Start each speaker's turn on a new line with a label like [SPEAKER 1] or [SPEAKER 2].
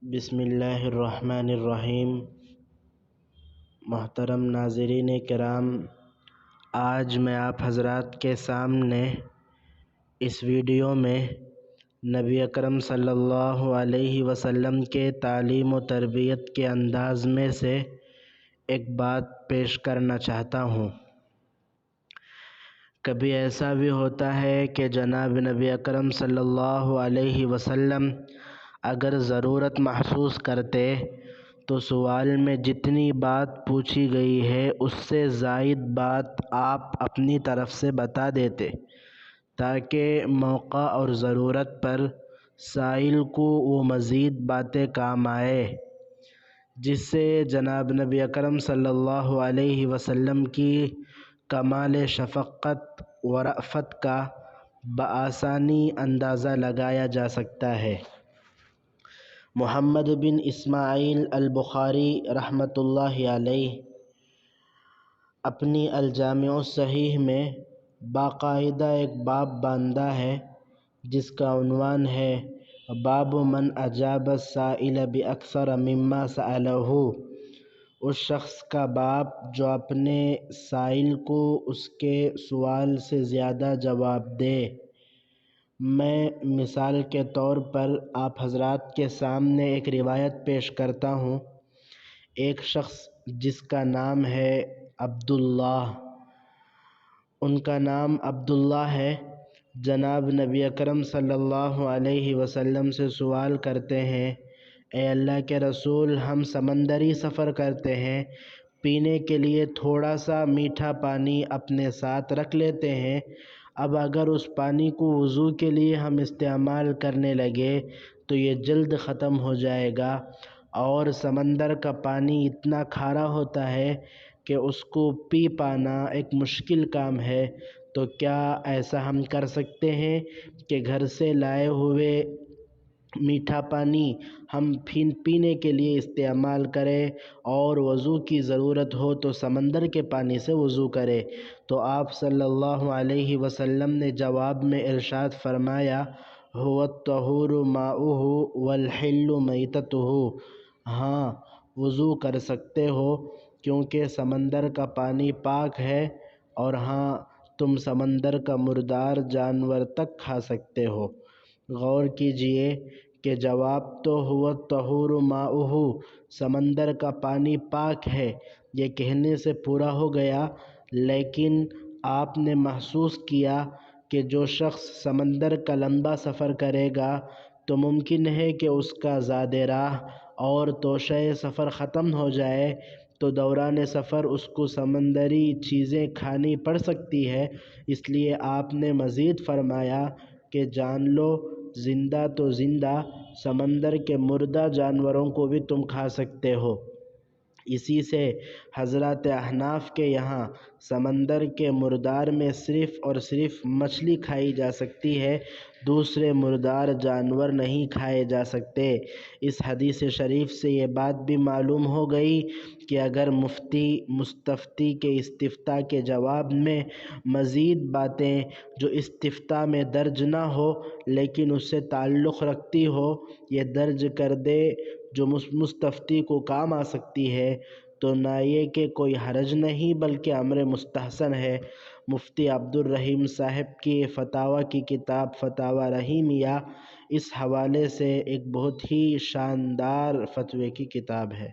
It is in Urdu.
[SPEAKER 1] بسم اللہ الرحمن الرحیم۔ محترم ناظرین کرام، آج میں آپ حضرات کے سامنے اس ویڈیو میں نبی اکرم صلی اللہ علیہ وسلم کے تعلیم و تربیت کے انداز میں سے ایک بات پیش کرنا چاہتا ہوں۔ کبھی ایسا بھی ہوتا ہے کہ جناب نبی اکرم صلی اللہ علیہ وسلم اگر ضرورت محسوس کرتے تو سوال میں جتنی بات پوچھی گئی ہے اس سے زائد بات آپ اپنی طرف سے بتا دیتے تاکہ موقع اور ضرورت پر سائل کو وہ مزید باتیں کام آئے، جس سے جناب نبی اکرم صلی اللہ علیہ وسلم کی کمال شفقت و رأفت کا بآسانی اندازہ لگایا جا سکتا ہے۔ محمد بن اسماعیل البخاری رحمۃ اللہ علیہ اپنی الجامع الصحیح میں باقاعدہ ایک باب باندھا ہے جس کا عنوان ہے باب من اجاب السائل باکثر مما سألہ، اس شخص کا باب جو اپنے سائل کو اس کے سوال سے زیادہ جواب دے۔ میں مثال کے طور پر آپ حضرات کے سامنے ایک روایت پیش کرتا ہوں۔ ایک شخص جس کا نام ہے عبداللہ، ان کا نام عبداللہ ہے، جناب نبی اکرم صلی اللہ علیہ وسلم سے سوال کرتے ہیں، اے اللہ کے رسول، ہم سمندری سفر کرتے ہیں، پینے کے لیے تھوڑا سا میٹھا پانی اپنے ساتھ رکھ لیتے ہیں، اب اگر اس پانی کو وضو کے لیے ہم استعمال کرنے لگے تو یہ جلد ختم ہو جائے گا، اور سمندر کا پانی اتنا کھارا ہوتا ہے کہ اس کو پی پانا ایک مشکل کام ہے، تو کیا ایسا ہم کر سکتے ہیں کہ گھر سے لائے ہوئے میٹھا پانی ہم پینے کے لیے استعمال کریں اور وضو کی ضرورت ہو تو سمندر کے پانی سے وضو کریں؟ تو آپ صلی اللہ علیہ وسلم نے جواب میں ارشاد فرمایا، هو الطہور ماؤہ والحل میتتہ، ہاں وضو کر سکتے ہو کیونکہ سمندر کا پانی پاک ہے، اور ہاں تم سمندر کا مردار جانور تک کھا سکتے ہو۔ غور کیجئے کہ جواب تو هو الطہور ماؤہ، سمندر کا پانی پاک ہے، یہ کہنے سے پورا ہو گیا، لیکن آپ نے محسوس کیا کہ جو شخص سمندر کا لمبا سفر کرے گا تو ممکن ہے کہ اس کا زاد راہ اور توشہ سفر ختم ہو جائے، تو دوران سفر اس کو سمندری چیزیں کھانی پڑ سکتی ہے، اس لیے آپ نے مزید فرمایا کہ جان لو زندہ تو زندہ، سمندر کے مردہ جانوروں کو بھی تم کھا سکتے ہو۔ اسی سے حضرات احناف کے یہاں سمندر کے مردار میں صرف اور صرف مچھلی کھائی جا سکتی ہے، دوسرے مردار جانور نہیں کھائے جا سکتے۔ اس حدیث شریف سے یہ بات بھی معلوم ہو گئی کہ اگر مفتی مستفتی کے استفتاء کے جواب میں مزید باتیں جو استفتاء میں درج نہ ہو لیکن اس سے تعلق رکھتی ہو یہ درج کر دے جو مستفتی کو کام آ سکتی ہے، تو نہ یہ کہ کوئی حرج نہیں بلکہ امر مستحسن ہے۔ مفتی عبد الرحیم صاحب کی فتاویٰ کی کتاب فتاویٰ رحیمیہ اس حوالے سے ایک بہت ہی شاندار فتوے کی کتاب ہے۔